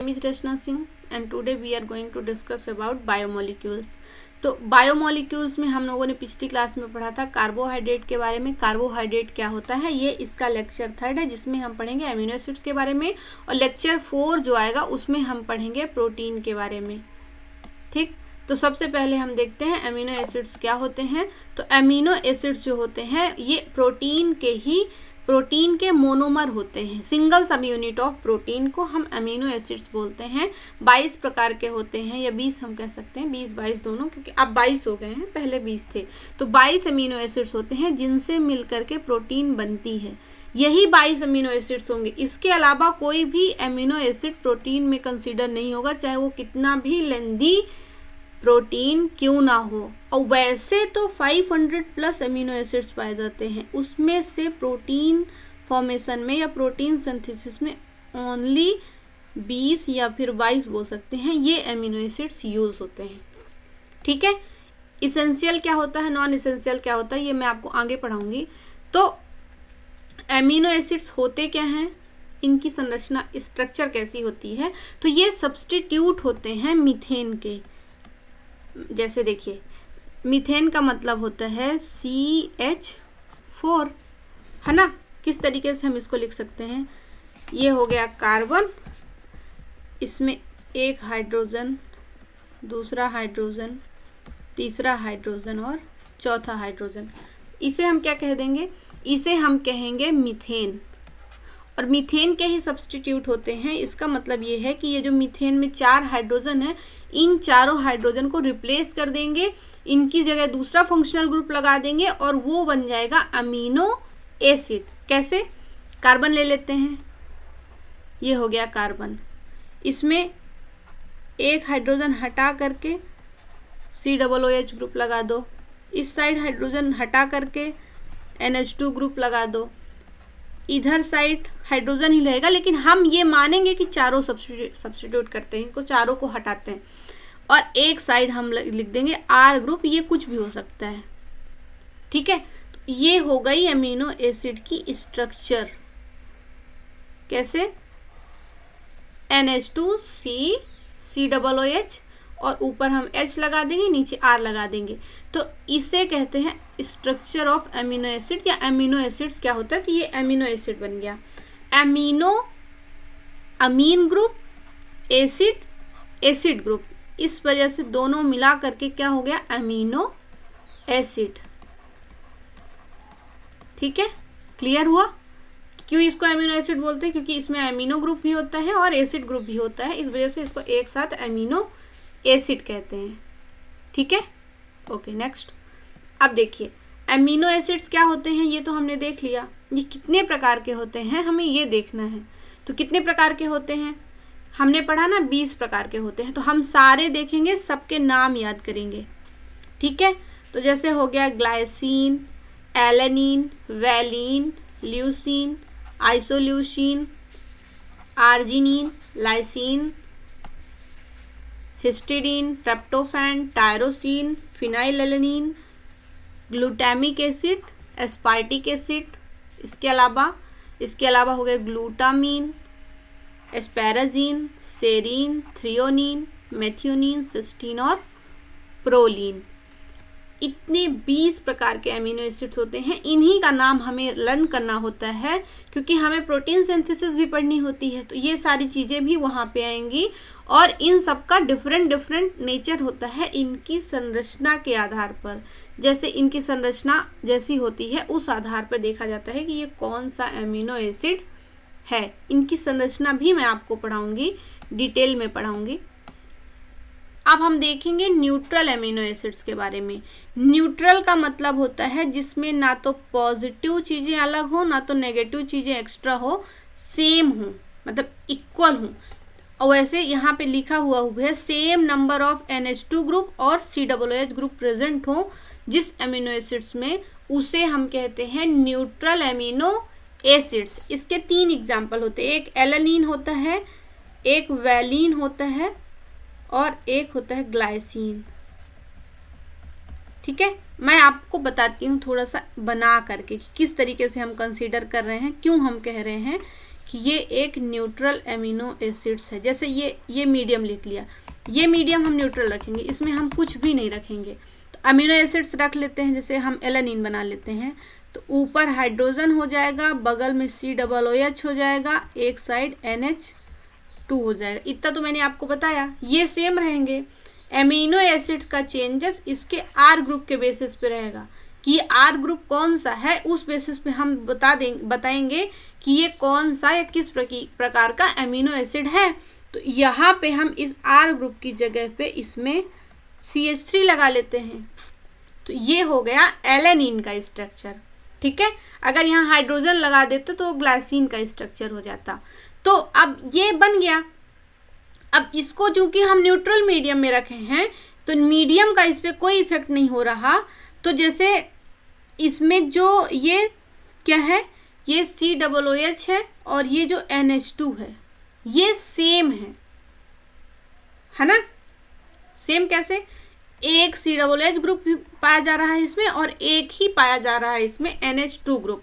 name is Rachna Singh and today we are going to discuss about biomolecules। तो biomolecules में हम लोगों ने पिछली क्लास में पढ़ा था कार्बोहाइड्रेट के बारे में। कार्बोहाइड्रेट क्या होता है, ये इसका लेक्चर 3 है जिसमें हम पढ़ेंगे अमीनो एसिड्स के बारे में, और लेक्चर 4 जो आएगा उसमें हम पढ़ेंगे प्रोटीन के बारे में। ठीक, तो सबसे पहले हम देखते हैं अमीनो एसिड्स क्या होते हैं। तो अमीनो एसिड्स जो होते हैं ये प्रोटीन के मोनोमर होते हैं। सिंगल सब यूनिट ऑफ प्रोटीन को हम अमीनो एसिड्स बोलते हैं। 22 प्रकार के होते हैं, या 20 हम कह सकते हैं, 20-22 दोनों, क्योंकि अब 22 हो गए हैं, पहले 20 थे। तो 22 अमीनो एसिड्स होते हैं जिनसे मिलकर के प्रोटीन बनती है। यही 22 अमीनो एसिड्स होंगे, इसके अलावा कोई भी अमीनो एसिड प्रोटीन में कंसीडर नहीं होगा, चाहे वो कितना भी लेंदी प्रोटीन क्यों ना हो। और वैसे तो 500 प्लस अमीनो एसिड्स पाए जाते हैं, उसमें से प्रोटीन फॉर्मेशन में या प्रोटीन सिंथेसिस में ओनली 20 या फिर 22 बोल सकते हैं, ये अमीनो एसिड्स यूज होते हैं। ठीक है, इसेंशियल क्या होता है, नॉन इसेंशियल क्या होता है, ये मैं आपको आगे पढ़ाऊंगी। तो अमीनो एसिड्स होते क्या हैं, इनकी संरचना स्ट्रक्चर कैसी होती है। तो ये सब्स्टिट्यूट होते हैं मीथेन के। जैसे देखिए, मीथेन का मतलब होता है CH4, है ना। किस तरीके से हम इसको लिख सकते हैं, ये हो गया कार्बन, इसमें एक हाइड्रोजन, दूसरा हाइड्रोजन, तीसरा हाइड्रोजन और चौथा हाइड्रोजन। इसे हम क्या कह देंगे, इसे हम कहेंगे मीथेन। और मीथेन के ही सब्स्टिट्यूट होते हैं। इसका मतलब ये है कि ये जो मीथेन में 4 हाइड्रोजन है, इन चारों हाइड्रोजन को रिप्लेस कर देंगे, इनकी जगह दूसरा फंक्शनल ग्रुप लगा देंगे और वो बन जाएगा अमीनो एसिड। कैसे, कार्बन ले लेते हैं, ये हो गया कार्बन, इसमें एक हाइड्रोजन हटा करके COOH ग्रुप लगा दो, इस साइड हाइड्रोजन हटा करके NH2 ग्रुप लगा दो, इधर साइड हाइड्रोजन ही रहेगा, लेकिन हम ये मानेंगे कि चारों सब्स्टिट्यूट करते हैं, इनको चारों को हटाते हैं, और एक साइड हम लिख देंगे R ग्रुप, ये कुछ भी हो सकता है। ठीक है, तो ये हो गई अमीनो एसिड की स्ट्रक्चर। कैसे, NH2C COOH और ऊपर हम H लगा देंगे, नीचे R लगा देंगे। तो इसे कहते हैं स्ट्रक्चर ऑफ अमीनो एसिड, या अमीनो एसिड्स क्या होता है। तो ये अमीनो एसिड बन गया, अमीन ग्रुप, एसिड ग्रुप, इस वजह से दोनों मिला करके क्या हो गया, अमीनो एसिड। ठीक है, क्लियर हुआ। क्यों इसको अमीनो एसिड बोलते हैं, क्योंकि इसमें अमीनो ग्रुप भी होता है और एसिड ग्रुप भी होता है, इस वजह से इसको एक साथ अमीनो एसिड कहते हैं। ठीक है, ओके, नेक्स्ट। अब देखिए अमीनो एसिड्स क्या होते हैं, ये तो हमने देख लिया। ये कितने प्रकार के होते हैं, हमें ये देखना है। तो कितने प्रकार के होते हैं, हमने पढ़ा ना 20 प्रकार के होते हैं। तो हम सारे देखेंगे, सबके नाम याद करेंगे। ठीक है, तो जैसे हो गया glycine, alanine, valine, leucine, isoleucine, arginine, lysine, histidine, tryptophan, tyrosine, phenylalanine, glutamic acid, aspartic acid, इसके अलावा हो गए glutamine, asparagine, serine, threonine, methionine, cysteine और प्रोलीन। इतने 20 प्रकार के अमीनो एसिड्स होते हैं। इन्हीं का नाम हमें लर्न करना होता है, क्योंकि हमें प्रोटीन सिंथेसिस भी पढ़नी होती है, तो ये सारी चीज़ें भी वहाँ पे आएंगी। और इन सब का डिफरेंट नेचर होता है इनकी संरचना के आधार पर। जैसे इनकी संरचना जैसी होती है उस आधार पर देखा जाता है कि ये कौन सा अमीनो एसिड है। इनकी संरचना भी मैं आपको पढ़ाऊंगी, डिटेल में पढ़ाऊंगी। अब हम देखेंगे न्यूट्रल अमीनो एसिड्स के बारे में। न्यूट्रल का मतलब होता है जिसमें ना तो पॉजिटिव चीज़ें अलग हो, ना तो नेगेटिव चीज़ें एक्स्ट्रा हो, सेम हो, मतलब इक्वल हो। और वैसे यहाँ पे लिखा हुआ है same number of NH2 group और COOH ग्रुप प्रेजेंट हो जिस अमीनो एसिड्स में, उसे हम कहते हैं न्यूट्रल अमीनो एसिड्स। इसके 3 एग्जाम्पल होते हैं, एक एलेनिन होता है, एक वैलिन होता है और एक होता है ग्लाइसिन। ठीक है, मैं आपको बताती हूँ थोड़ा सा बना करके कि किस तरीके से हम कंसीडर कर रहे हैं, क्यों हम कह रहे हैं कि ये एक न्यूट्रल एमिनो एसिड्स है। जैसे ये मीडियम लिख लिया, ये मीडियम हम न्यूट्रल रखेंगे, इसमें हम कुछ भी नहीं रखेंगे। तो अमीनो एसिड्स रख लेते हैं, जैसे हम एलेनिन बना लेते हैं, तो ऊपर हाइड्रोजन हो जाएगा, बगल में COOH हो जाएगा, एक साइड NH2 हो जाएगा। इतना तो मैंने आपको बताया, ये सेम रहेंगे। एमिनो एसिड का चेंजेस इसके R ग्रुप के बेसिस पे रहेगा कि R ग्रुप कौन सा है, उस बेसिस पे हम बताएंगे कि ये कौन सा या किस प्रकार का एमिनो एसिड है। तो यहाँ पे हम इस R ग्रुप की जगह पे इसमें CH3 लगा लेते हैं, तो ये हो गया एलेनिन का स्ट्रक्चर। ठीक है, अगर यहाँ हाइड्रोजन लगा देते तो ग्लाइसिन का स्ट्रक्चर हो जाता। तो अब ये बन गया। अब इसको चूंकि हम न्यूट्रल मीडियम में रखे हैं, तो मीडियम का इस पर कोई इफेक्ट नहीं हो रहा। तो जैसे इसमें जो ये क्या है, ये COOH है और ये जो NH2 है, ये सेम है ना। सेम कैसे, एक COOH ग्रुप पाया जा रहा है इसमें और एक ही पाया जा रहा है इसमें NH2 ग्रुप।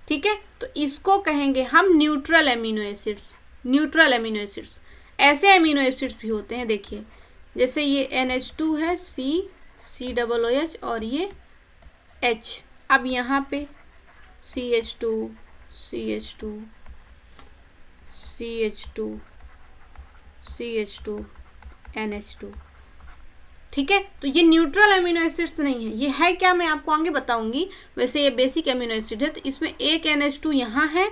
ठीक है, तो इसको कहेंगे हम neutral amino acids. Neutral amino acids, ऐसे एमिनो एसिड्स भी होते हैं, देखिए जैसे ये NH2 है, COOH और ये H। अब यहाँ पे CH2 CH2 CH2 CH2 NH2। ठीक है, तो ये न्यूट्रल एमिनो एसिड्स नहीं है, ये है क्या मैं आपको आगे बताऊंगी। वैसे ये बेसिक एमिनो एसिड है, तो इसमें एक NH2 यहाँ है,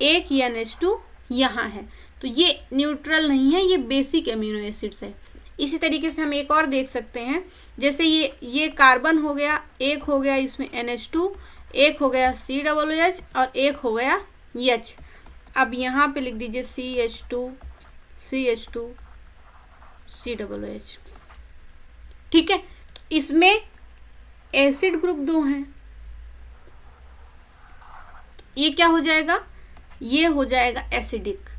एक ही NH2 यहाँ है, तो ये न्यूट्रल नहीं है, ये बेसिक एमिनो एसिड्स है। इसी तरीके से हम एक और देख सकते हैं, जैसे ये कार्बन हो गया, एक हो गया इसमें NH2, एक हो गया COOH और एक हो गया H। अब यहाँ पे लिख दीजिए CH2 COOH। ठीक है, तो इसमें एसिड ग्रुप 2 हैं, ये क्या हो जाएगा, ये हो जाएगा एसिडिक।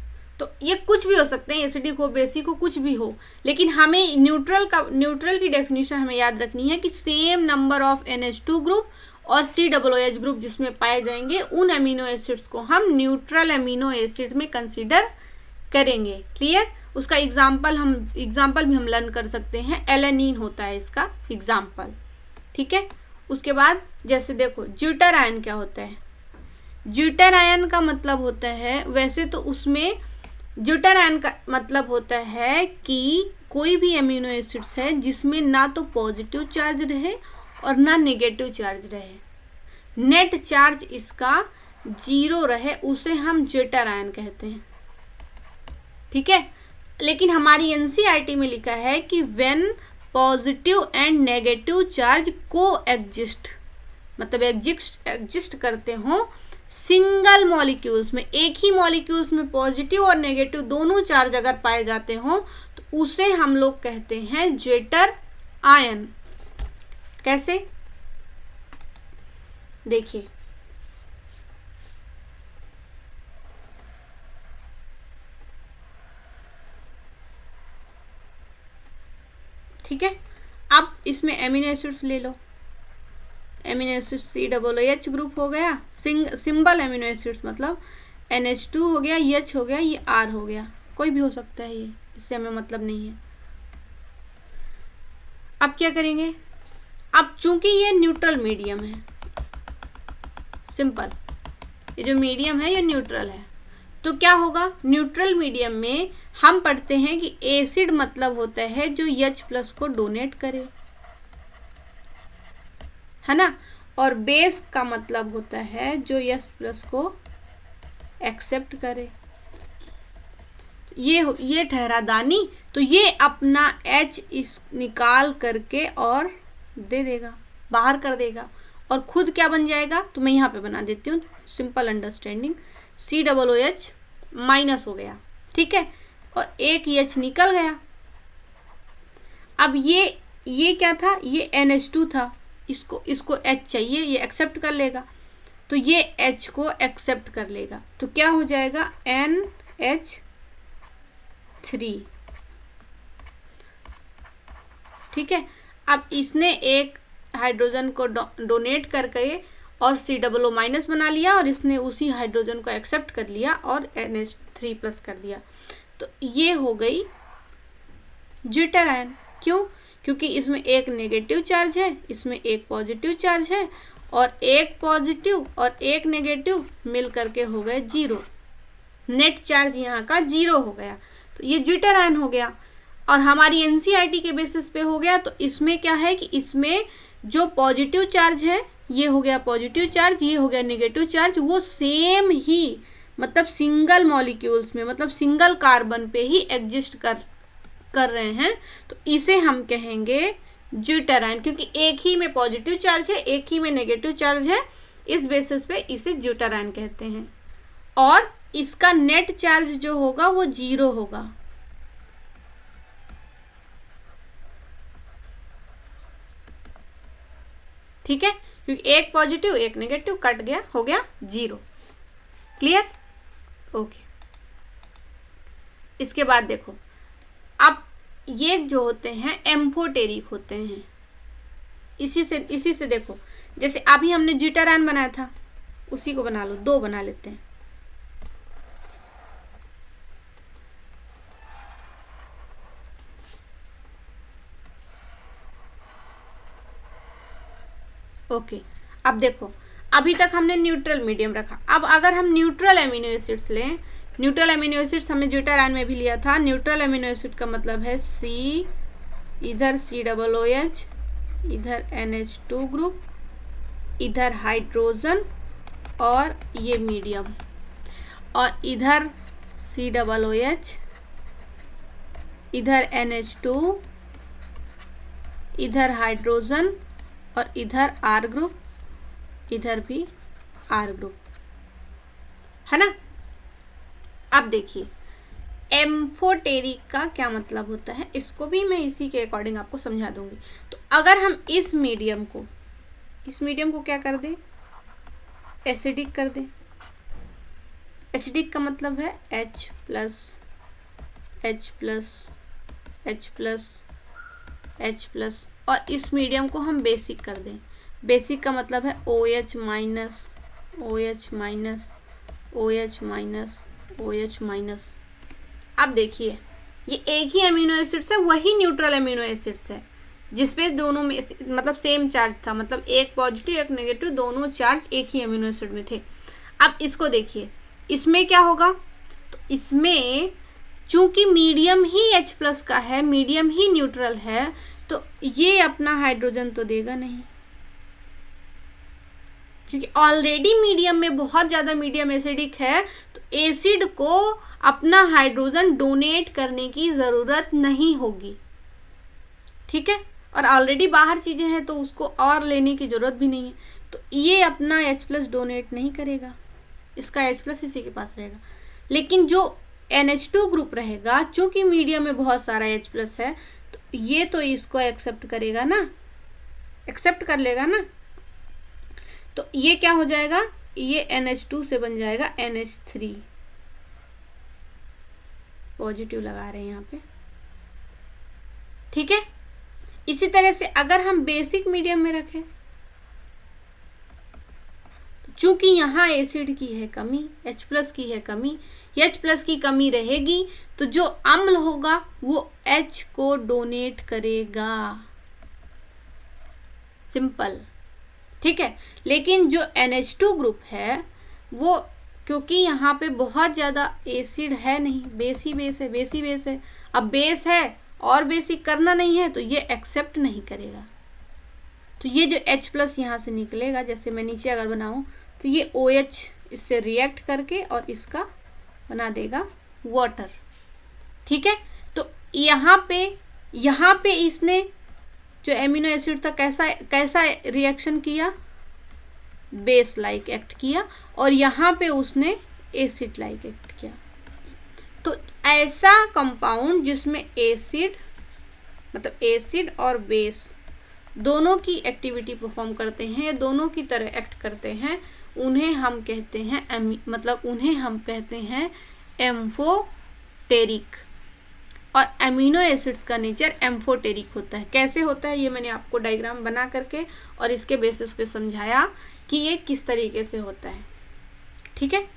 तो ये कुछ भी हो सकते हैं, एसिडिक हो, बेसिक हो, कुछ भी हो, लेकिन हमें न्यूट्रल की डेफिनेशन हमें याद रखनी है कि same number of NH2 group और COOH ग्रुप जिसमें पाए जाएंगे, उन एमिनो एसिड्स को हम न्यूट्रल एमिनो एसिड में कंसीडर करेंगे। क्लियर, उसका एग्जाम्पल भी हम लर्न कर सकते हैं, एलेनिन होता है इसका एग्जाम्पल। ठीक है, उसके बाद जैसे देखो ज्यूटर आयन क्या होता है। ज्यूटर आयन का मतलब होता है, वैसे तो उसमें ज्यूटर आयन का मतलब होता है कि कोई भी एमिनो एसिड्स है जिसमें ना तो पॉजिटिव चार्ज रहे और ना नेगेटिव चार्ज रहे, नेट चार्ज इसका 0 रहे, उसे हम ज्यूटर आयन कहते हैं। ठीक है, लेकिन हमारी NCERT में लिखा है कि when positive and negative charge को एग्जिस्ट, मतलब एग्जिस्ट करते हो सिंगल मॉलिक्यूल्स में, एक ही मॉलिक्यूल्स में पॉजिटिव और नेगेटिव दोनों चार्ज अगर पाए जाते हो, तो उसे हम लोग कहते हैं ज्यूटर आयन। कैसे, देखिए ठीक है, अब इसमें एमिनो एसिड्स ले लो। एमिनो एसिड COOH ग्रुप हो गया, सिंबल एमिनो एसिड्स मतलब NH2 हो गया, H हो गया, ये R हो गया, कोई भी हो सकता है, ये इससे हमें मतलब नहीं है। अब क्या करेंगे, अब चूंकि ये न्यूट्रल मीडियम है, सिंपल, ये जो मीडियम है ये न्यूट्रल है, तो क्या होगा, न्यूट्रल मीडियम में हम पढ़ते हैं कि एसिड मतलब होता है जो H+ को डोनेट करे, है ना, और बेस का मतलब होता है जो H+ को एक्सेप्ट करे। ये ठहरा दानी, तो ये अपना H इस निकाल करके और दे देगा, बाहर कर देगा, और खुद क्या बन जाएगा, तो मैं यहाँ पे बना देती हूँ, सिंपल अंडरस्टैंडिंग, COOH माइनस हो गया। ठीक है, और एक H निकल गया। अब ये क्या था, ये NH2 था, इसको H चाहिए, ये एक्सेप्ट कर लेगा, तो ये H को एक्सेप्ट कर लेगा, तो क्या हो जाएगा NH3। ठीक है, अब इसने एक हाइड्रोजन को डोनेट करके और COO माइनस बना लिया और इसने उसी हाइड्रोजन को एक्सेप्ट कर लिया और NH3 प्लस कर दिया। तो ये हो गई ज्यूटर आयन। क्यों? क्योंकि इसमें एक नेगेटिव चार्ज है, इसमें एक पॉजिटिव चार्ज है, और एक पॉजिटिव और एक नेगेटिव मिल करके हो गए 0। नेट चार्ज यहाँ का 0 हो गया, तो ये ज्यूटर आयन हो गया। और हमारी NCERT के बेसिस पे हो गया, तो इसमें क्या है कि इसमें जो पॉजिटिव चार्ज है ये हो गया पॉजिटिव चार्ज, ये हो गया नेगेटिव चार्ज, वो सेम ही मतलब सिंगल मॉलिक्यूल्स में, मतलब सिंगल कार्बन पे ही एग्जिस्ट कर रहे हैं। तो इसे हम कहेंगे ज्यूटर आयन, क्योंकि एक ही में पॉजिटिव चार्ज है, एक ही में नेगेटिव चार्ज है, इस बेसिस पे इसे ज्यूटर आयन कहते हैं। और इसका नेट चार्ज जो होगा वो 0 होगा। ठीक है, क्योंकि एक पॉजिटिव एक नेगेटिव कट गया, हो गया 0। क्लियर? ओके। इसके बाद देखो, अब ये जो होते हैं एम्फोटेरिक होते हैं। इसी से देखो, जैसे अभी हमने ज्यूटर आयन बनाया था, उसी को बना लो, 2 बना लेते हैं। ओके, अब देखो, अभी तक हमने न्यूट्रल मीडियम रखा। अब अगर हम न्यूट्रल एमिनो एसिड्स लें, न्यूट्रल एमिनो एसिड्स हमने ज्यूटर आयन में भी लिया था। न्यूट्रल एमिनो एसिड का मतलब है C, इधर COOH, इधर NH2 ग्रुप, इधर हाइड्रोजन और ये मीडियम, और इधर COOH, इधर NH2, इधर हाइड्रोजन और इधर R ग्रुप, इधर भी R ग्रुप, है ना। अब देखिए एम्फोटेरिक का क्या मतलब होता है, इसको भी मैं इसी के अकॉर्डिंग आपको समझा दूंगी। तो अगर हम इस मीडियम को क्या कर दें, एसिडिक कर दें। एसिडिक का मतलब है H plus H plus H plus H plus, और इस मीडियम को हम बेसिक कर दें। बेसिक का मतलब है OH minus OH minus OH minus OH minus. अब देखिए, ये एक ही अमीनो एसिड्स है, वही न्यूट्रल अमीनो एसिड्स है जिसपे दोनों में मतलब सेम चार्ज था, मतलब एक पॉजिटिव एक नेगेटिव, दोनों चार्ज एक ही अमीनो एसिड में थे। अब इसको देखिए, इसमें क्या होगा, तो इसमें चूंकि मीडियम ही H प्लस का है, मीडियम ही न्यूट्रल है, तो ये अपना हाइड्रोजन तो देगा नहीं, क्योंकि ऑलरेडी मीडियम में बहुत ज़्यादा मीडियम एसिडिक है, तो एसिड को अपना हाइड्रोजन डोनेट करने की ज़रूरत नहीं होगी। ठीक है, और ऑलरेडी बाहर चीज़ें हैं तो उसको और लेने की ज़रूरत भी नहीं है, तो ये अपना H प्लस डोनेट नहीं करेगा, इसका H प्लस इसी के पास रहेगा। लेकिन जो NH2 ग्रुप रहेगा, चूँकि मीडियम में बहुत सारा H प्लस है, तो ये तो इसको एक्सेप्ट करेगा ना, एक्सेप्ट कर लेगा ना, तो ये क्या हो जाएगा, ये NH2 से बन जाएगा NH3। पॉजिटिव लगा रहे हैं यहाँ पे। ठीक है, इसी तरह से अगर हम बेसिक मीडियम में रखें, तो चूंकि यहाँ एसिड की है कमी, H प्लस की है कमी, H प्लस की कमी रहेगी, तो जो अम्ल होगा वो H को डोनेट करेगा, सिंपल। ठीक है, लेकिन जो NH2 ग्रुप है वो, क्योंकि यहाँ पे बहुत ज़्यादा एसिड है नहीं, बेस ही बेस है, बेस ही बेस है। अब बेस है और बेसिक करना नहीं है, तो ये एक्सेप्ट नहीं करेगा। तो ये जो H प्लस यहाँ से निकलेगा, जैसे मैं नीचे अगर बनाऊँ, तो ये OH इससे रिएक्ट करके और इसका बना देगा वाटर। ठीक है, तो यहाँ पे इसने जो एमिनो एसिड था कैसा रिएक्शन किया, बेस लाइक एक्ट किया, और यहाँ पे उसने एसिड लाइक एक्ट किया। तो ऐसा कंपाउंड जिसमें एसिड मतलब एसिड और बेस दोनों की एक्टिविटी परफॉर्म करते हैं, दोनों की तरह एक्ट करते हैं, उन्हें हम कहते हैं एम्फोटेरिक। और एमिनो एसिड्स का नेचर एम्फोटेरिक होता है। कैसे होता है ये मैंने आपको डायग्राम बना करके और इसके बेसिस पे समझाया कि ये किस तरीके से होता है। ठीक है,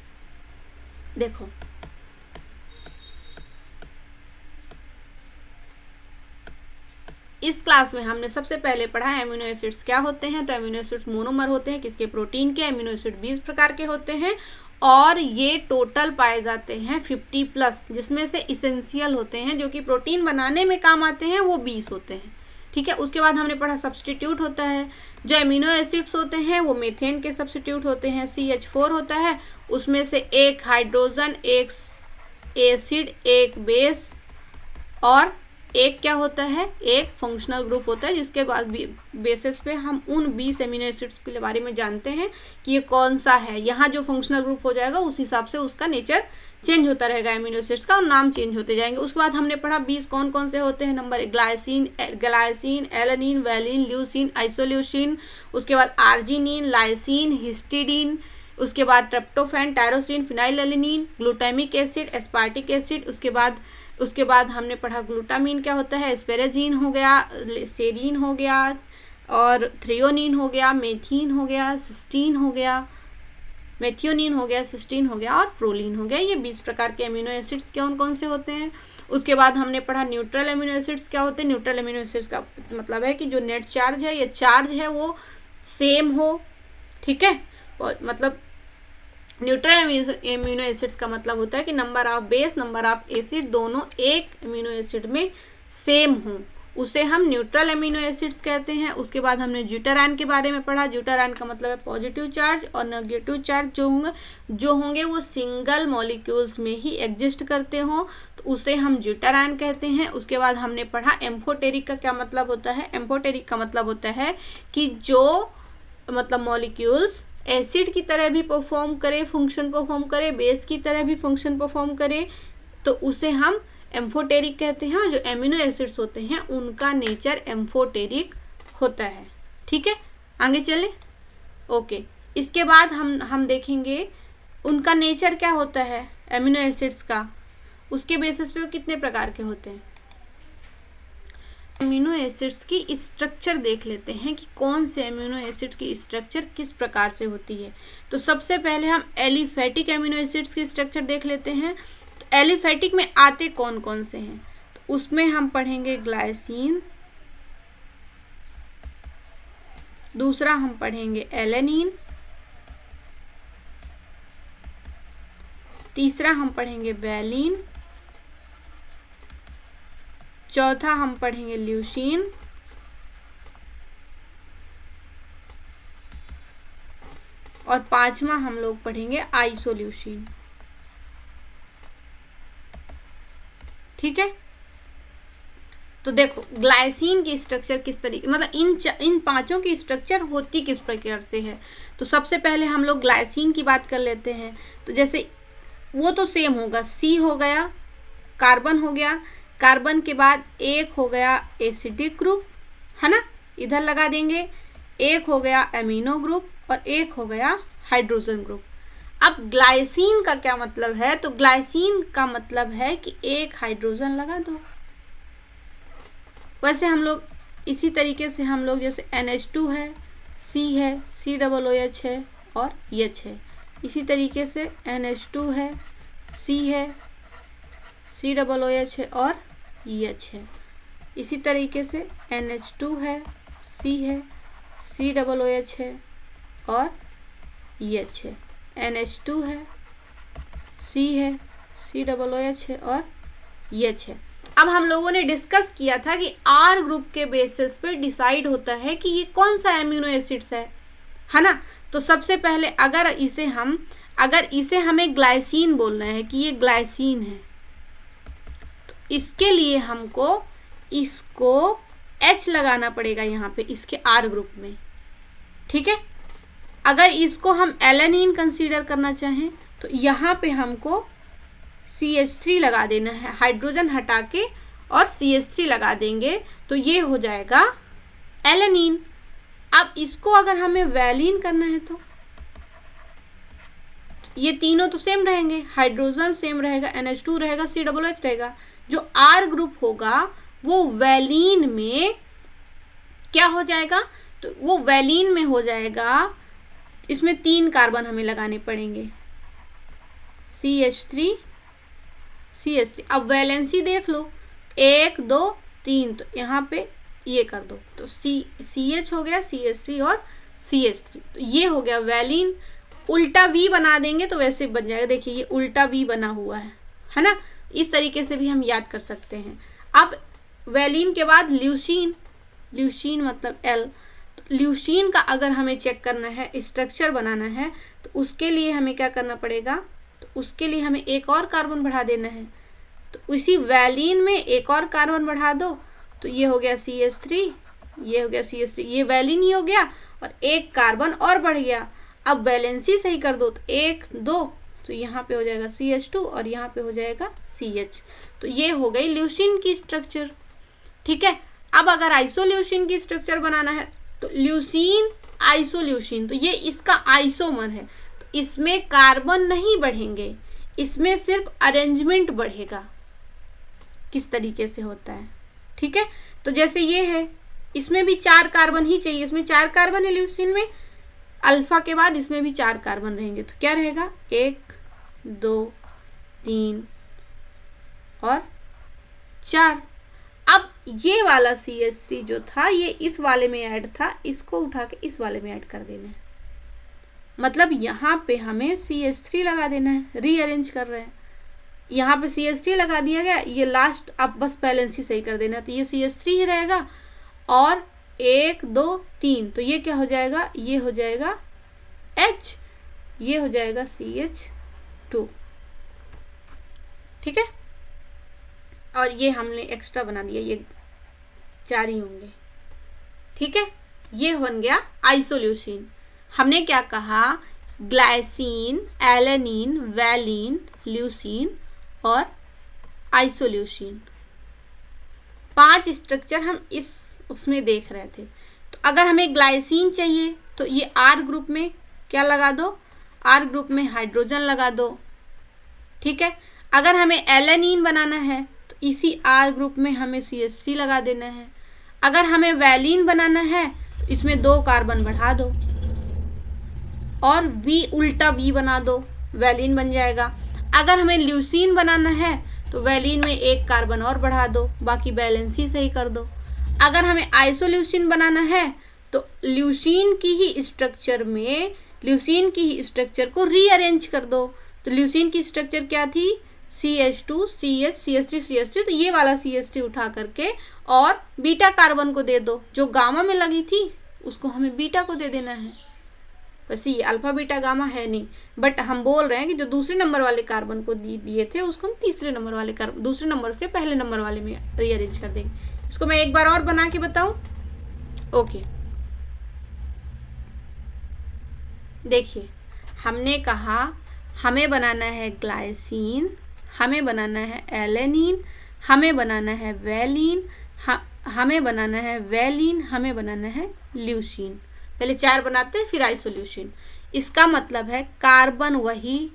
देखो इस क्लास में हमने सबसे पहले पढ़ा एमिनो एसिड्स क्या होते हैं। तो एमिनो एसिड्स मोनोमर होते हैं किसके, प्रोटीन के। एमिनो एसिड 20 प्रकार के होते हैं और ये टोटल पाए जाते हैं 50+, जिसमें से इसेंशियल होते हैं जो कि प्रोटीन बनाने में काम आते हैं वो 20 होते हैं। ठीक है, उसके बाद हमने पढ़ा सब्सटीट्यूट होता है। जो एमिनो एसिड्स होते हैं वो मीथेन के सब्सटीट्यूट होते हैं। CH4 होता है, उसमें से एक हाइड्रोजन, एक एसिड, एक बेस और एक क्या होता है, एक फंक्शनल ग्रुप होता है, जिसके बाद बेसिस पे हम उन 20 एमिनो एसिड्स के बारे में जानते हैं कि ये कौन सा है। यहाँ जो फंक्शनल ग्रुप हो जाएगा उस हिसाब से उसका नेचर चेंज होता रहेगा एमिनो एसिड्स का और नाम चेंज होते जाएंगे। उसके बाद हमने पढ़ा 20 कौन कौन से होते हैं। Number 1 glycine, alanine, valine, leucine, isoleucine. उसके बाद आर्जिनिन, लाइसिन, हिस्टिडीन। उसके बाद tryptophan, tyrosine, phenylalanine, glutamic acid, aspartic acid. उसके बाद हमने पढ़ा ग्लूटामीन क्या होता है, एस्पेराजीन हो गया, सेरीन हो गया और थ्रियोनिन हो गया, मेथीन हो गया, सिस्टीन हो गया, मेथियोनिन हो गया, सिस्टीन हो गया और प्रोलीन हो गया। ये 20 प्रकार के एमिनो एसिड्स कौन कौन से होते हैं। उसके बाद हमने पढ़ा न्यूट्रल एमिनो एसिड्स क्या होते हैं। न्यूट्रल एमिनो एसिड्स का मतलब है कि जो नेट चार्ज है या चार्ज है वो सेम हो। ठीक है, मतलब न्यूट्रल एमिनो एसिड्स का मतलब होता है कि number of base, number of acid दोनों एक एमिनो एसिड में सेम हो, उसे हम न्यूट्रल एमिनो एसिड्स कहते हैं। उसके बाद हमने ड्यूटेरान के बारे में पढ़ा। ड्यूटेरान का मतलब है पॉजिटिव चार्ज और नेगेटिव चार्ज जो होंगे वो सिंगल मॉलिक्यूल्स में ही एग्जिस्ट करते हों, तो उसे हम ड्यूटेरान कहते हैं। उसके बाद हमने पढ़ा एम्फोटेरिक का क्या मतलब होता है। एम्फोटेरिक का मतलब होता है कि जो मतलब मॉलिक्यूल्स एसिड की तरह भी फंक्शन परफॉर्म करे, बेस की तरह भी फंक्शन परफॉर्म करे, तो उसे हम एम्फोटेरिक कहते हैं। और जो एमिनो एसिड्स होते हैं उनका नेचर एम्फोटेरिक होता है। ठीक है, आगे चले। ओके, इसके बाद हम देखेंगे उनका नेचर क्या होता है एमिनो एसिड्स का, उसके बेसिस पे वो कितने प्रकार के होते हैं। एमिनो एसिड्स की स्ट्रक्चर देख लेते हैं कि कौन से एमिनो एसिड्स की स्ट्रक्चर किस प्रकार से होती है। तो सबसे पहले हम एलिफेटिक एमिनो एसिड्स की स्ट्रक्चर देख लेते हैं। तो एलिफेटिक में आते कौन कौन से हैं, तो उसमें हम पढ़ेंगे ग्लाइसिन, दूसरा हम पढ़ेंगे एलेनिन, तीसरा हम पढ़ेंगे वैलिन, चौथा हम पढ़ेंगे ल्यूसीन, और पांचवा हम लोग पढ़ेंगे आइसोल्यूसिन। ठीक है, तो देखो ग्लाइसिन की स्ट्रक्चर किस तरीके, मतलब इन पांचों की स्ट्रक्चर होती किस प्रकार से है। तो सबसे पहले हम लोग ग्लाइसिन की बात कर लेते हैं। तो जैसे वो तो सेम होगा, सी हो गया, कार्बन हो गया, कार्बन के बाद एक हो गया एसिडिक ग्रुप, है ना, इधर लगा देंगे, एक हो गया एमिनो ग्रुप और एक हो गया हाइड्रोजन ग्रुप। अब ग्लाइसिन का क्या मतलब है, तो ग्लाइसिन का मतलब है कि एक हाइड्रोजन लगा दो। वैसे हम लोग इसी तरीके से हम लोग जैसे NH2 है, C है, COOH है और H है, इसी तरीके से NH2 है, C है, COOH है और H है, इसी तरीके से NH2 है, C है, COOH है और H है, NH2 है, C है, COOH है और H है। अब हम लोगों ने डिस्कस किया था कि R ग्रुप के बेसिस पे डिसाइड होता है कि ये कौन सा एमिनो एसिड्स है ना। तो सबसे पहले अगर इसे हमें ग्लाइसिन बोलना है कि ये ग्लाइसिन है, तो इसके लिए हमको इसको H लगाना पड़ेगा यहाँ पे इसके R ग्रुप में। ठीक है, अगर इसको हम एलेनिन कंसीडर करना चाहें तो यहाँ पे हमको CH3 लगा देना है, हाइड्रोजन हटा के और CH3 लगा देंगे तो ये हो जाएगा एलेनिन। अब इसको अगर हमें वैलिन करना है तो ये तीनों तो सेम रहेंगे, हाइड्रोजन सेम रहेगा, NH2 रहेगा, COOH रहेगा। जो R ग्रुप होगा वो वैलिन में क्या हो जाएगा, तो वो वैलिन में हो जाएगा इसमें 3 कार्बन हमें लगाने पड़ेंगे, CH3 CH3। अब वैलेंसी देख लो, 1 2 3, तो यहाँ पे ये कर दो, तो CH हो गया, CH3 और CH3, तो ये हो गया वैलीन। उल्टा V बना देंगे तो वैसे बन जाएगा, देखिए ये उल्टा V बना हुआ है ना। इस तरीके से भी हम याद कर सकते हैं। अब वैलीन के बाद ल्यूसीन, ल्यूसीन मतलब L। तो ल्यूसीन का अगर हमें चेक करना है, स्ट्रक्चर बनाना है, तो उसके लिए हमें क्या करना पड़ेगा, तो उसके लिए हमें एक और कार्बन बढ़ा देना है। तो इसी वैलीन में एक और कार्बन बढ़ा दो, तो ये हो गया CH3, ये हो गया CH3, ये वैलीन ही हो गया और एक कार्बन और बढ़ गया। अब वैलेंसी सही कर दो, तो 1 2, तो यहाँ पे हो जाएगा CH2 और यहाँ पे हो जाएगा CH। तो ये हो गई ल्यूसीन की स्ट्रक्चर, ठीक है। अब अगर आइसोल्यूसिन की स्ट्रक्चर बनाना है, तो ल्यूसीन आइसोल्यूसिन, तो ये इसका आइसोमर है, तो इसमें कार्बन नहीं बढ़ेंगे, इसमें सिर्फ अरेंजमेंट बढ़ेगा। किस तरीके से होता है, ठीक है। तो जैसे ये है, इसमें भी 4 कार्बन ही चाहिए, इसमें 4 कार्बन है ल्यूसीन में, अल्फा के बाद इसमें भी 4 कार्बन रहेंगे, तो क्या रहेगा 1 2 3 और 4। अब ये वाला CH3 जो था ये इस वाले में ऐड था, इसको उठा के इस वाले में ऐड कर देना है, मतलब यहाँ पे हमें CH3 लगा देना है, रीअरेंज कर रहे हैं। यहाँ पे CH3 लगा दिया गया, ये लास्ट अब बस बैलेंस ही सही कर देना, तो ये CH3 ही रहेगा और 1 2 3, तो ये क्या हो जाएगा, ये हो जाएगा H, ये हो जाएगा CH2, ठीक है। और ये हमने एक्स्ट्रा बना दिया, ये 4 ही होंगे, ठीक है। ये बन गया आइसोल्यूसिन। हमने क्या कहा, ग्लाइसिन, एलेनिन, वैलीन, ल्यूसीन और आइसोल्यूसिन, 5 स्ट्रक्चर हम उसमें देख रहे थे। तो अगर हमें ग्लाइसिन चाहिए तो ये R ग्रुप में क्या लगा दो, R ग्रुप में हाइड्रोजन लगा दो, ठीक है। अगर हमें एलेनिन बनाना है तो इसी R ग्रुप में हमें CH3 लगा देना है। अगर हमें वैलीन बनाना है तो इसमें 2 कार्बन बढ़ा दो और V उल्टा V बना दो, वैलीन बन जाएगा। अगर हमें ल्यूसीन बनाना है तो वैलीन में 1 कार्बन और बढ़ा दो, बाकी बैलेंस ही सही कर दो। अगर हमें आइसोल्यूसिन बनाना है तो ल्यूसीन की ही स्ट्रक्चर में ल्यूसीन की ही स्ट्रक्चर को रीअरेंज कर दो। तो ल्यूसीन की स्ट्रक्चर क्या थी, CH2 CH CH3 CH3, तो ये वाला CH3 उठा करके और बीटा कार्बन को दे दो, जो गामा में लगी थी उसको हमें बीटा को दे देना है। वैसे ये अल्फा बीटा गामा है नहीं, बट हम बोल रहे हैं कि जो दूसरे नंबर वाले कार्बन को दिए थे उसको हम तीसरे नंबर वाले कार्बन, दूसरे नंबर से पहले नंबर वाले में रीअरेंज कर देंगे। इसको मैं एक बार और बना के बताऊं, ओके। देखिए हमने कहा हमें बनाना है ग्लाइसिन, हमें बनाना है एलेनिन, हमें बनाना है वैलीन, हमें बनाना है वैलीन, हमें बनाना है ल्यूसीन। पहले 4 बनाते हैं फिर आइसोल्यूसिन। इसका मतलब है कार्बन वही,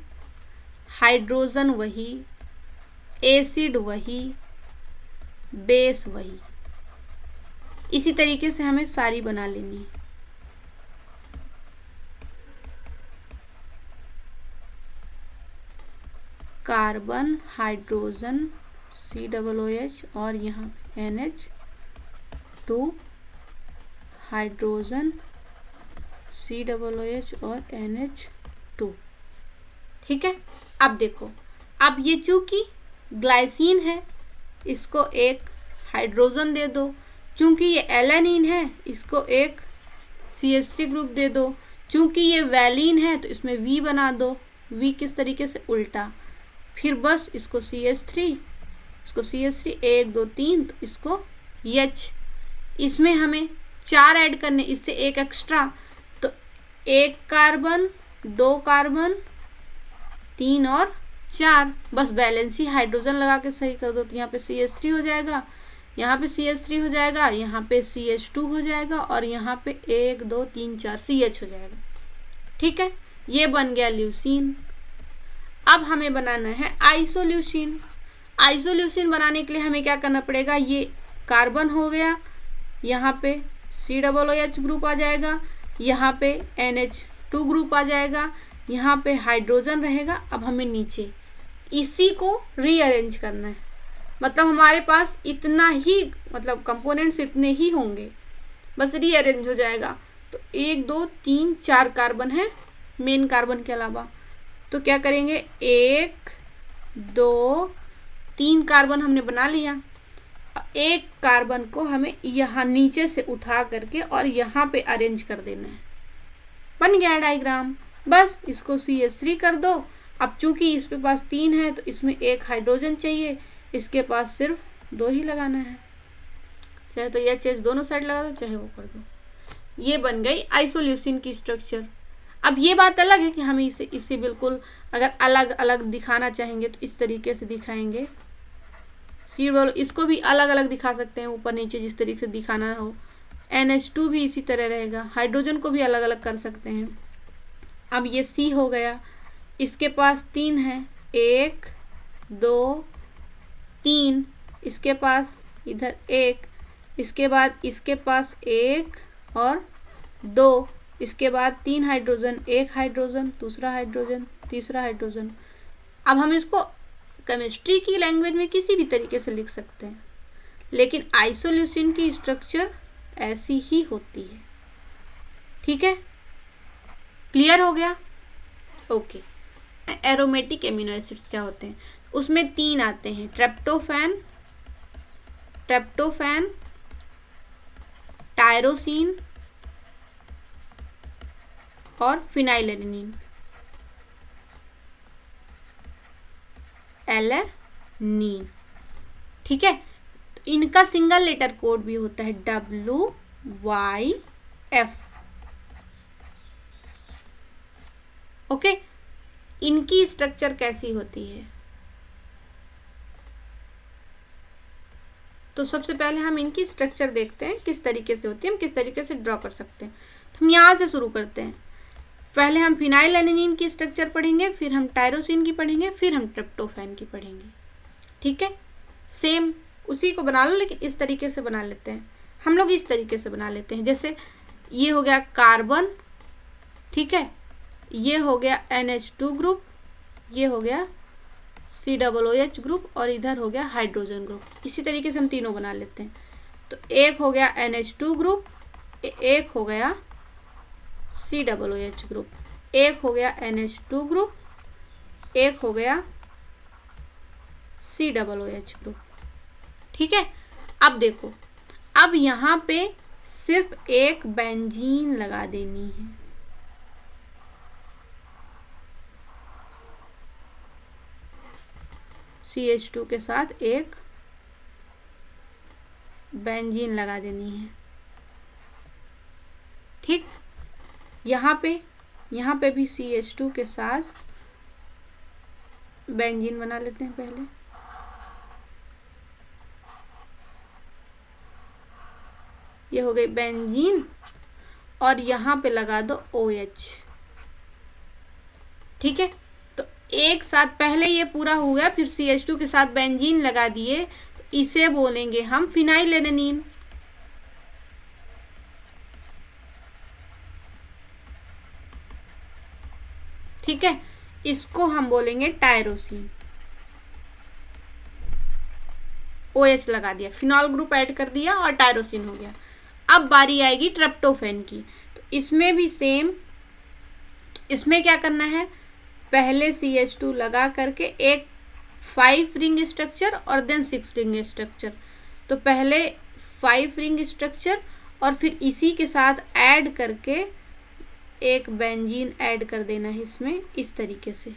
हाइड्रोजन वही, एसिड वही, बेस वही। इसी तरीके से हमें सारी बना लेनी है। कार्बन, हाइड्रोजन, COOH और यहाँ NH2, हाइड्रोजन, COOH और NH2, ठीक है। अब देखो, अब ये चूंकि ग्लाइसिन है इसको एक हाइड्रोजन दे दो, चूंकि ये एलेनिन है इसको एक CH3 ग्रुप दे दो, चूंकि ये वैलीन है तो इसमें V बना दो। V किस तरीके से, उल्टा। फिर बस इसको CH3, इसको CH3 1 2 3, तो इसको H। इसमें हमें 4 ऐड करने, इससे 1 एक्स्ट्रा, तो 1 कार्बन, 2 कार्बन, 3 और 4, बस बैलेंस ही हाइड्रोजन लगा के सही कर दो। तो यहाँ पे CH3 हो जाएगा, यहाँ पे CH3 हो जाएगा, यहाँ पे CH2 हो जाएगा और यहाँ पे 1 2 3 4 CH हो जाएगा, ठीक है। ये बन गया ल्यूसीन। अब हमें बनाना है आइसोल्यूसिन। आइसोल्यूसिन बनाने के लिए हमें क्या करना पड़ेगा, ये कार्बन हो गया, यहाँ पे COOH ग्रुप आ जाएगा, यहाँ पे NH NH2 ग्रुप आ जाएगा, यहाँ पे हाइड्रोजन रहेगा। अब हमें नीचे इसी को रीअरेंज करना है, मतलब हमारे पास इतना ही, मतलब कंपोनेंट्स इतने ही होंगे, बस रीअरेंज हो जाएगा। तो 1 2 3 4 कार्बन है मेन कार्बन के अलावा, तो क्या करेंगे 1 2 3 कार्बन हमने बना लिया। एक कार्बन को हमें यहाँ नीचे से उठा करके और यहाँ पे अरेंज कर देना है। बन गया डायग्राम, बस इसको CH3 कर दो। अब चूंकि इस पे पास 3 है तो इसमें एक हाइड्रोजन चाहिए, इसके पास सिर्फ 2 ही लगाना है, चाहे तो HH दोनों साइड लगा दो चाहे वो कर दो। ये बन गई आइसोल्यूसिन की स्ट्रक्चर। अब ये बात अलग है कि हम इसे बिल्कुल अगर अलग अलग दिखाना चाहेंगे तो इस तरीके से दिखाएंगे। सीड वालों इसको भी अलग अलग दिखा सकते हैं, ऊपर नीचे जिस तरीके से दिखाना हो। NH2 भी इसी तरह रहेगा, हाइड्रोजन को भी अलग अलग कर सकते हैं। अब ये C हो गया, इसके पास 3 है, 1 2 3, इसके पास इधर 1, इसके बाद इसके पास 1 और 2, इसके बाद 3 हाइड्रोजन, 1 हाइड्रोजन, दूसरा हाइड्रोजन, तीसरा हाइड्रोजन। अब हम इसको केमिस्ट्री की लैंग्वेज में किसी भी तरीके से लिख सकते हैं, लेकिन आइसोल्यूसिन की स्ट्रक्चर ऐसी ही होती है। ठीक है, क्लियर हो गया? ओके। एरोमेटिक एमिनो एसिड्स क्या होते हैं? उसमें 3 आते हैं, ट्रिप्टोफैन, टायरोसिन और फिनाइलएलेनिन, एलेनीन। ठीक है, तो इनका सिंगल लेटर कोड भी होता है WYF। ओके, इनकी स्ट्रक्चर कैसी होती है? तो सबसे पहले हम इनकी स्ट्रक्चर देखते हैं किस तरीके से होती है, हम किस तरीके से ड्रॉ कर सकते हैं। तो हम यहाँ से शुरू करते हैं। पहले हम फिनाइलएलेनिन की स्ट्रक्चर पढ़ेंगे, फिर हम टायरोसिन की पढ़ेंगे, फिर हम ट्रिप्टोफैन की पढ़ेंगे। ठीक है, सेम उसी को बना लो, लेकिन इस तरीके से बना लेते हैं हम लोग। इस तरीके से बना लेते हैं, जैसे ये हो गया कार्बन, ठीक है, ये हो गया NH2 ग्रुप, ये हो गया COOH ग्रुप और इधर हो गया हाइड्रोजन ग्रुप। इसी तरीके से हम तीनों बना लेते हैं। तो एक हो गया NH2 ग्रुप, एक हो गया COOH ग्रुप, एक हो गया NH2 ग्रुप, एक हो गया COOH ग्रुप। ठीक है, अब देखो, अब यहाँ पे सिर्फ एक बेंजीन लगा देनी है। CH2 के साथ एक बेंजीन लगा देनी है। ठीक, यहाँ पे भी CH2 के साथ बेंजीन बना लेते हैं पहले। ये हो गई बेंजीन और यहाँ पे लगा दो OH। ठीक है, तो एक साथ पहले ये पूरा हो गया, फिर CH2 के साथ बेंजीन लगा दिए, तो इसे बोलेंगे हम फिनाइलएलेनिन। ठीक है, इसको हम बोलेंगे टायरोसिन। OH लगा दिया, फिनॉल ग्रुप ऐड कर दिया और टायरोसिन हो गया। अब बारी आएगी ट्रिप्टोफैन की, तो इसमें भी सेम। इसमें क्या करना है, पहले CH2 लगा करके एक 5 रिंग स्ट्रक्चर और देन 6 रिंग स्ट्रक्चर। तो पहले 5 रिंग स्ट्रक्चर और फिर इसी के साथ ऐड करके एक बेंजीन ऐड कर देना है इसमें, इस तरीके से।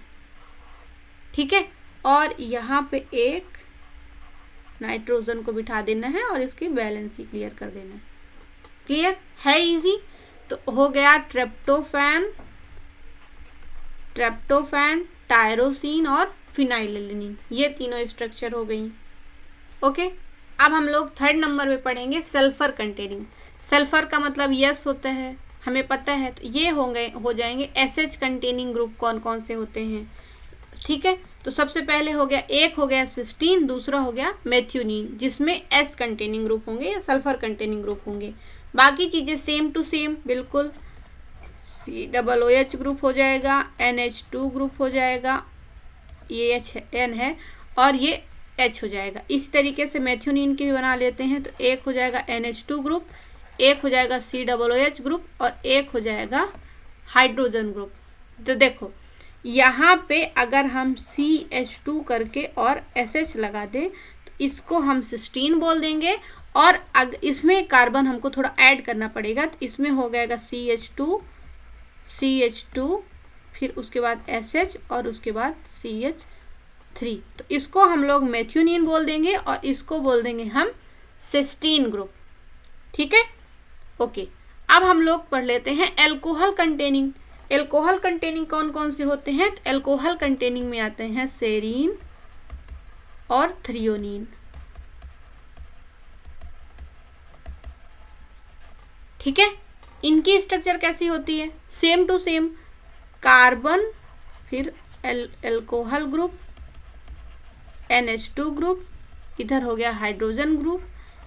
ठीक है, और यहाँ पे एक नाइट्रोजन को बिठा देना है और इसकी बैलेंसी क्लियर कर देना है। क्लियर है? इजी। तो हो गया ट्रिप्टोफैन, टायरोसिन और फिनाइलएलेनिन, ये तीनों स्ट्रक्चर हो गई। ओके, अब हम लोग 3rd नंबर पे पढ़ेंगे सल्फर कंटेनिंग। सल्फर का मतलब यस होता है, हमें पता है। तो ये हो जाएंगे SH कंटेनिंग ग्रुप कौन कौन से होते हैं। ठीक है, तो सबसे पहले हो गया, एक हो गया सिस्टीन, दूसरा हो गया मेथ्यूनिन, जिसमें S कंटेनिंग ग्रुप होंगे या सल्फर कंटेनिंग ग्रुप होंगे। बाकी चीज़ें सेम टू सेम बिल्कुल। COOH ग्रुप हो जाएगा, NH2 ग्रुप हो जाएगा, ये N है और ये H हो जाएगा। इसी तरीके से मेथियोनिन के भी बना लेते हैं। तो एक हो जाएगा NH2 ग्रुप, एक हो जाएगा COOH ग्रुप और एक हो जाएगा हाइड्रोजन ग्रुप। तो देखो यहाँ पे अगर हम CH2 करके और SH लगा दें तो इसको हम सिस्टीन बोल देंगे, और इसमें कार्बन हमको थोड़ा ऐड करना पड़ेगा। तो इसमें हो जाएगा CH2 फिर उसके बाद SH और उसके बाद CH3। तो इसको हम लोग मेथियोनिन बोल देंगे और इसको बोल देंगे हम सिस्टीन ग्रुप। ठीक है, ओके। अब हम लोग पढ़ लेते हैं एल्कोहल कंटेनिंग। एल्कोहल कंटेनिंग कौन कौन से होते हैं? तो एल्कोहल कंटेनिंग में आते हैं सेरीन और थ्रियोनिन। ठीक है, इनकी स्ट्रक्चर कैसी होती है? सेम टू सेम, कार्बन फिर एल्कोहल ग्रुप, NH2 ग्रुप, इधर हो गया हाइड्रोजन ग्रुप,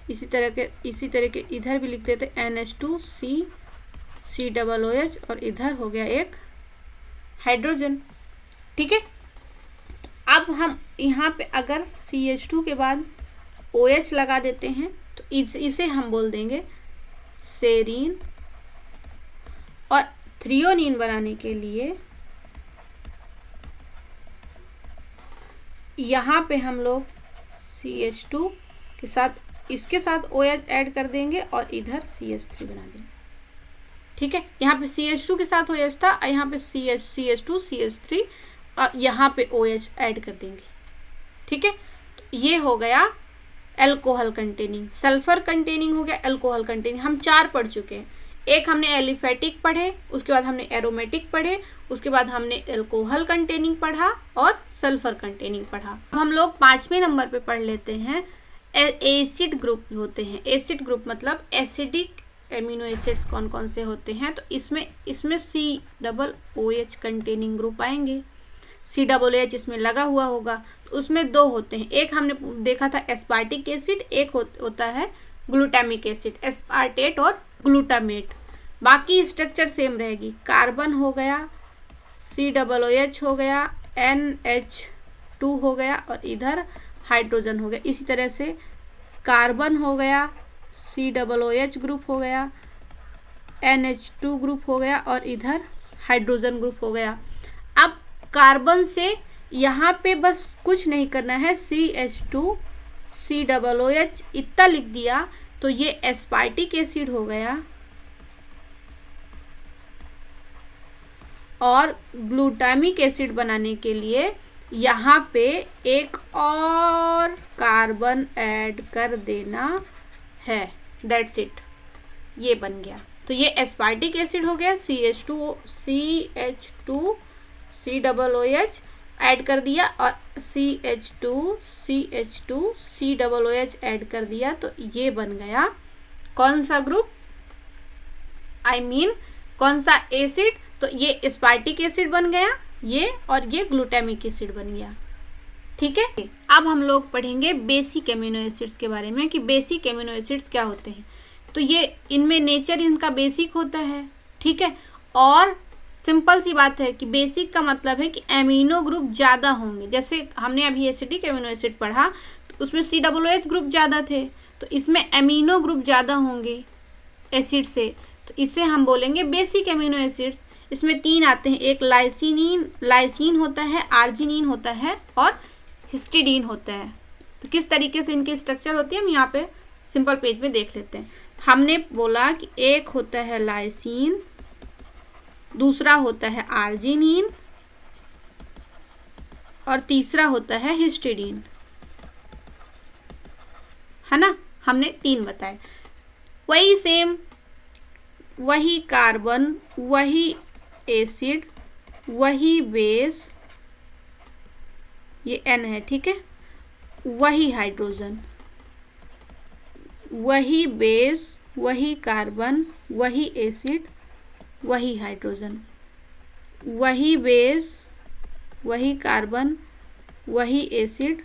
इसी तरह के इधर भी लिख देते NH2 COOH और इधर हो गया एक हाइड्रोजन। ठीक है, अब हम यहाँ पे अगर CH2 के बाद OH लगा देते हैं तो इसे हम बोल देंगे सेरीन, और थ्रियोनिन बनाने के लिए यहाँ पे हम लोग CH2 के साथ इसके साथ OH ऐड कर देंगे और इधर CH3 बना देंगे। ठीक है, यहाँ पे CH2 के साथ OH था और यहाँ पे CH2 CH3 और यहाँ पे OH ऐड कर देंगे। ठीक है, तो ये हो गया एल्कोहल कंटेनिंग। सल्फर कंटेनिंग हो गया एल्कोहल कंटेनिंग। हम 4 पढ़ चुके हैं। एक हमने एलिफेटिक पढ़े, उसके बाद हमने एरोमेटिक पढ़े, उसके बाद हमने एल्कोहल कंटेनिंग पढ़ा और सल्फर कंटेनिंग पढ़ा। हम लोग 5वें नंबर पे पढ़ लेते हैं एसिड ग्रुप होते हैं। एसिड ग्रुप मतलब एसिडिक एमिनो एसिड्स कौन कौन से होते हैं? तो इसमें COOH कंटेनिंग ग्रुप आएंगे। COOH इसमें लगा हुआ होगा, तो उसमें 2 होते हैं। एक हमने देखा था एस्पार्टिक एसिड, एक होता है ग्लूटामिक एसिड, एस्पार्टेट और ग्लूटामेट। बाकी स्ट्रक्चर सेम रहेगी। कार्बन हो गया, COOH हो गया, NH2 हो गया और इधर हाइड्रोजन हो गया। इसी तरह से कार्बन हो गया, COOH ग्रुप हो गया, NH2 ग्रुप हो गया और इधर हाइड्रोजन ग्रुप हो गया। अब कार्बन से यहाँ पे बस कुछ नहीं करना है, CH2 COOH इतना लिख दिया तो ये एस्पार्टिक एसिड हो गया, और ग्लूटामिक एसिड बनाने के लिए यहाँ पे एक और कार्बन ऐड कर देना है। दैट्स इट, ये बन गया। तो ये एस्पार्टिक एसिड हो गया, CH2 COOH ऐड कर दिया और CH2 COOH ऐड कर दिया, तो ये बन गया कौन सा ग्रुप? कौन सा एसिड? तो ये एस्पार्टिक एसिड बन गया ये, और ये ग्लूटामिक एसिड बन गया। ठीक है, अब हम लोग पढ़ेंगे बेसिक एमिनो एसिड्स के बारे में कि बेसिक एमिनो एसिड्स क्या होते हैं। तो ये इनमें नेचर इनका बेसिक होता है। ठीक है, और सिंपल सी बात है कि बेसिक का मतलब है कि एमिनो ग्रुप ज़्यादा होंगे। जैसे हमने अभी एसिडिक एमिनो एसिड पढ़ा तो उसमें COOH ग्रुप ज़्यादा थे, तो इसमें एमिनो ग्रुप ज़्यादा होंगे एसिड से, तो इसे हम बोलेंगे बेसिक एमिनो एसिड्स। इसमें 3 आते हैं, एक लाइसिन होता है, आर्जिनिन होता है और हिस्टिडीन होता है। तो किस तरीके से इनकी स्ट्रक्चर होती है हम यहाँ पे सिंपल पेज में देख लेते हैं। हमने बोला कि एक होता है लाइसिन, दूसरा होता है आर्जिनिन और तीसरा होता है हिस्टिडीन, है ना। हमने 3 बताए। वही सेम, वही कार्बन, वही एसिड, वही बेस, ये N है। ठीक है, वही हाइड्रोजन, वही बेस, वही कार्बन, वही एसिड, वही हाइड्रोजन, वही बेस, वही कार्बन, वही एसिड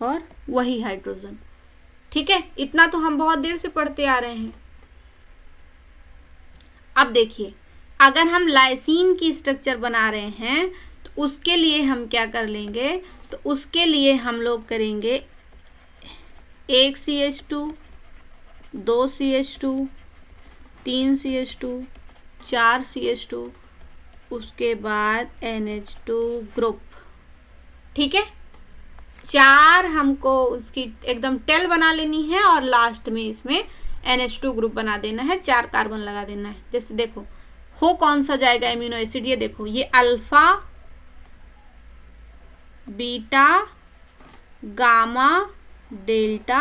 और वही हाइड्रोजन। ठीक है, इतना तो हम बहुत देर से पढ़ते आ रहे हैं। अब देखिए, अगर हम लाइसीन की स्ट्रक्चर बना रहे हैं तो उसके लिए हम क्या कर लेंगे, तो उसके लिए हम लोग करेंगे 1 CH2, 2 CH2, 3 CH2, 4 CH2, उसके बाद NH2 ग्रुप। ठीक है, 4 हमको उसकी एकदम टेल बना लेनी है और लास्ट में इसमें NH2 ग्रुप बना देना है, 4 कार्बन लगा देना है। जैसे देखो हो कौन सा जाएगा एमिनो एसिड, ये देखो ये alpha, beta, gamma, delta,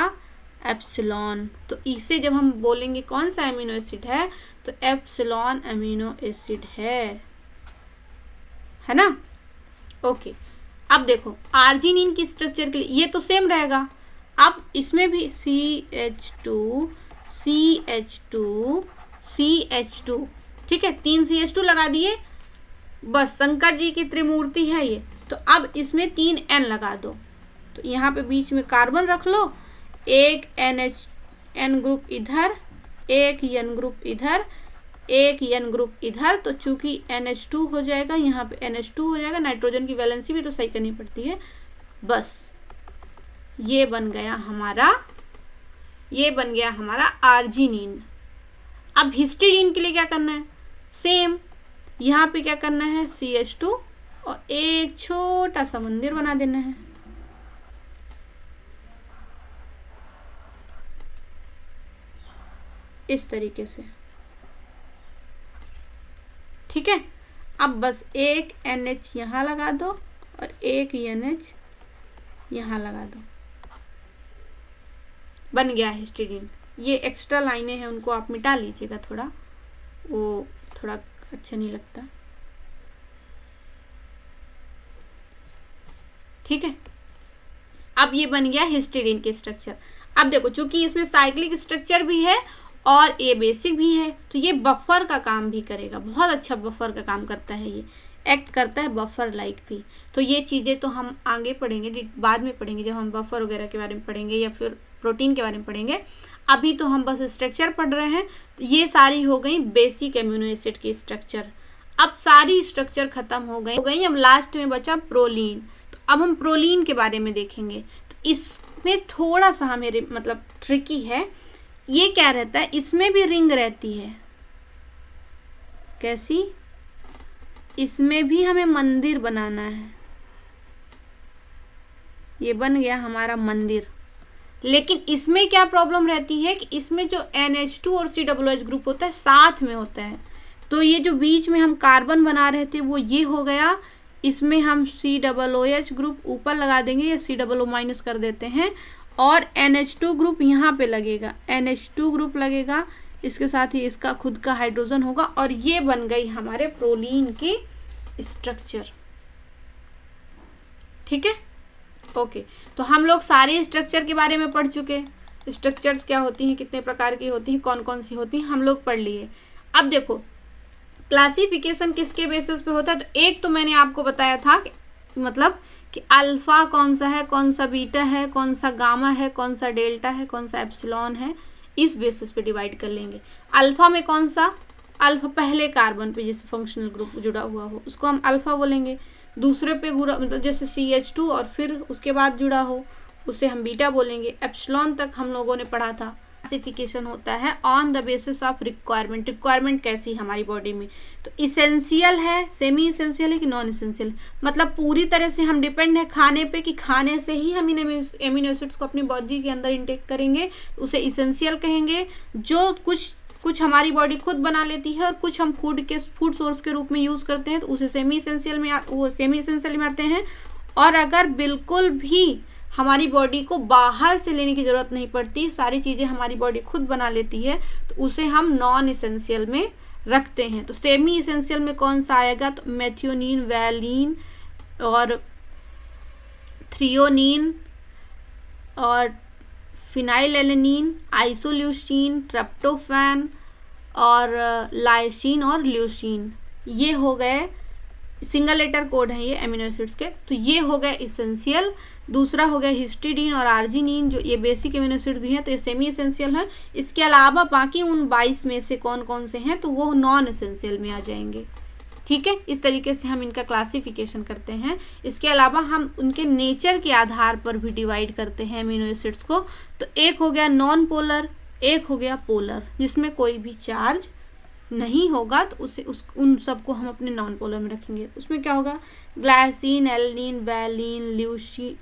epsilon. तो इसे जब हम बोलेंगे कौन सा एमिनो एसिड है, तो एप्सिलॉन एमिनो एसिड है ना। ओके, अब देखो आर्जिनिन की स्ट्रक्चर के लिए ये तो सेम रहेगा। अब इसमें भी CH2, CH2, CH2, ठीक है, 3 CH2 लगा दिए, बस शंकर जी की त्रिमूर्ति है ये। तो अब इसमें 3 N लगा दो, तो यहाँ पे बीच में कार्बन रख लो, एक N ग्रुप इधर, एक N ग्रुप इधर, एक N ग्रुप इधर। तो चूंकि NH2 हो जाएगा, यहाँ पे NH2 हो जाएगा, नाइट्रोजन की वैलेंसी भी तो सही करनी पड़ती है। बस ये बन गया हमारा आर्जिनिन। अब हिस्टिडीन के लिए क्या करना है, सेम यहाँ पे क्या करना है, CH2 और एक छोटा सा मंदिर बना देना है। इस तरीके से, ठीक है। अब बस एक NH यहाँ लगा दो और एक NH यहाँ लगा दो, बन गया हिस्टिडीन। ये एक्स्ट्रा लाइनें हैं, उनको आप मिटा लीजिएगा, वो थोड़ा अच्छा नहीं लगता। ठीक है, अब ये बन गया हिस्टिडीन के स्ट्रक्चर। अब देखो चूंकि इसमें साइक्लिक स्ट्रक्चर भी है और ये बेसिक भी है, तो ये बफर का काम भी करेगा, बहुत अच्छा बफर का काम करता है, ये एक्ट करता है बफर लाइक भी। तो ये चीज़ें तो हम आगे पढ़ेंगे, बाद में पढ़ेंगे, जब हम बफर वगैरह के बारे में पढ़ेंगे या फिर प्रोटीन के बारे में पढ़ेंगे। अभी तो हम बस स्ट्रक्चर पढ़ रहे हैं। तो ये सारी हो गई बेसिक एमिनो एसिड की स्ट्रक्चर। अब सारी स्ट्रक्चर खत्म हो गई। अब लास्ट में बचा प्रोलीन। तो अब हम प्रोलीन के बारे में देखेंगे। तो इसमें थोड़ा सा मेरे मतलब ट्रिकी है। ये क्या रहता है, इसमें भी रिंग रहती है। कैसी, इसमें भी हमें मंदिर बनाना है। ये बन गया हमारा मंदिर। लेकिन इसमें क्या प्रॉब्लम रहती है कि इसमें जो NH2 और COOH ग्रुप होता है साथ में होता है। तो ये जो बीच में हम कार्बन बना रहे थे वो ये हो गया। इसमें हम COOH ग्रुप ऊपर लगा देंगे या COO माइनस कर देते हैं और NH2 ग्रुप यहाँ पे लगेगा, NH2 ग्रुप लगेगा, इसके साथ ही इसका खुद का हाइड्रोजन होगा और ये बन गई हमारे प्रोलीन की स्ट्रक्चर। ठीक है, ओके। तो हम लोग सारे स्ट्रक्चर के बारे में पढ़ चुके। स्ट्रक्चर्स क्या होती हैं, कितने प्रकार की होती हैं, कौन कौन सी होती हैं, हम लोग पढ़ लिए। अब देखो क्लासिफिकेशन किसके बेसिस पे होता है। तो एक तो मैंने आपको बताया था कि मतलब कि अल्फा कौन सा है, कौन सा बीटा है, कौन सा गामा है, कौन सा डेल्टा है, कौन सा एप्सिलॉन है, इस बेसिस पे डिवाइड कर लेंगे। अल्फा में कौन सा, अल्फा पहले कार्बन पे जिससे फंक्शनल ग्रुप जुड़ा हुआ हो उसको हम अल्फा बोलेंगे। दूसरे पे मतलब जैसे CH2 और फिर उसके बाद जुड़ा हो उसे हम बीटा बोलेंगे। एप्सिलॉन तक हम लोगों ने पढ़ा था। क्लासिफिकेशन होता है on the basis of requirement. Requirement कैसी हमारी बॉडी में, तो इसेंशियल है, सेमी इसेंशियल है कि नॉन इसेंशियल, मतलब पूरी तरह से हम डिपेंड है खाने पे कि खाने से ही हम इन एमिनो एसिड्स को अपनी बॉडी के अंदर इंटेक करेंगे, उसे इसेंशियल कहेंगे। जो कुछ हमारी बॉडी खुद बना लेती है और कुछ हम फूड सोर्स के रूप में यूज़ करते हैं तो उसे सेमी इसेंशियल में आते हैं। और अगर बिल्कुल भी हमारी बॉडी को बाहर से लेने की ज़रूरत नहीं पड़ती, सारी चीज़ें हमारी बॉडी खुद बना लेती है, तो उसे हम नॉन इसेंशियल में रखते हैं। तो सेमी इसेंशियल में कौन सा आएगा, तो मेथियोनिन, वैलिन और थ्रियोनिन और फिनाइलएलेनिन, आइसोल्यूसिन, ट्रिप्टोफैन और लाइसिन और ल्यूसिन, ये हो गए सिंगल लेटर कोड है ये अमीनो एसिड्स के। तो ये हो गया इसेंशियल। दूसरा हो गया हिस्टीडीन और आर्जिनिन, जो ये बेसिक अमीनो एसिड भी हैं तो ये सेमी एसेंशियल है। इसके अलावा बाकी उन 22 में से कौन कौन से हैं तो वो नॉन एसेंशियल में आ जाएंगे। ठीक है, इस तरीके से हम इनका क्लासिफिकेशन करते हैं। इसके अलावा हम उनके नेचर के आधार पर भी डिवाइड करते हैं अमीनो एसिड्स को। तो एक हो गया नॉन पोलर, एक हो गया पोलर, जिसमें कोई भी चार्ज नहीं होगा तो उन सबको हम अपने नॉन पोलर में रखेंगे। उसमें क्या होगा, glycine, alanine, valine,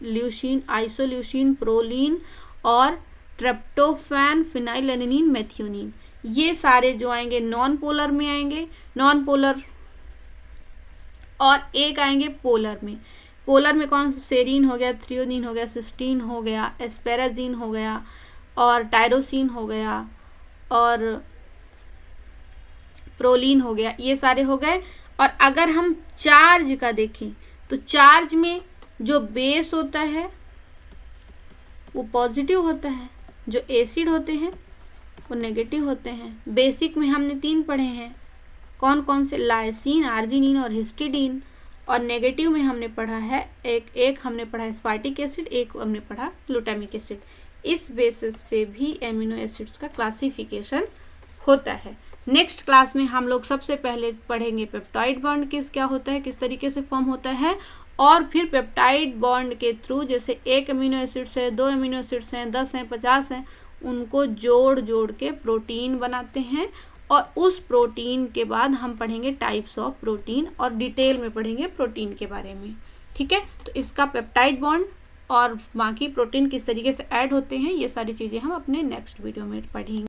leucine, isoleucine, proline और ट्रिप्टोफैन, फिनाइलएलेनिन, मेथियोनिन, ये सारे जो आएंगे नॉन पोलर में आएंगे। नॉन पोलर और एक आएंगे पोलर में। पोलर में कौन सा, सेरीन हो गया, थ्रियोनिन हो गया, सिस्टीन हो गया, एस्पेराजीन हो गया और टायरोसिन हो गया और प्रोलीन हो गया, ये सारे हो गए। और अगर हम चार्ज का देखें तो चार्ज में जो बेस होता है वो पॉजिटिव होता है, जो एसिड होते हैं वो नेगेटिव होते हैं। बेसिक में हमने 3 पढ़े हैं, कौन कौन से, लाइसिन, आर्जिनिन और हिस्टीडीन। और नेगेटिव में हमने पढ़ा है एक हमने पढ़ा एस्पार्टिक एसिड, एक हमने पढ़ा ग्लूटामिक एसिड। इस बेसिस पे भी एमिनो एसिड्स का क्लासिफिकेशन होता है। नेक्स्ट क्लास में हम लोग सबसे पहले पढ़ेंगे पेप्टाइड बॉन्ड क्या होता है, किस तरीके से फॉर्म होता है, और फिर पेप्टाइड बॉन्ड के थ्रू जैसे 1 अमीनो एसिड्स है, 2 अमीनो एसिड्स हैं, 10 हैं, 50 हैं, उनको जोड़ जोड़ के प्रोटीन बनाते हैं। और उस प्रोटीन के बाद हम पढ़ेंगे टाइप्स ऑफ प्रोटीन और डिटेल में पढ़ेंगे प्रोटीन के बारे में। ठीक है, तो इसका पेप्टाइड बॉन्ड और बाकी प्रोटीन किस तरीके से ऐड होते हैं ये सारी चीज़ें हम अपने नेक्स्ट वीडियो में पढ़ेंगे।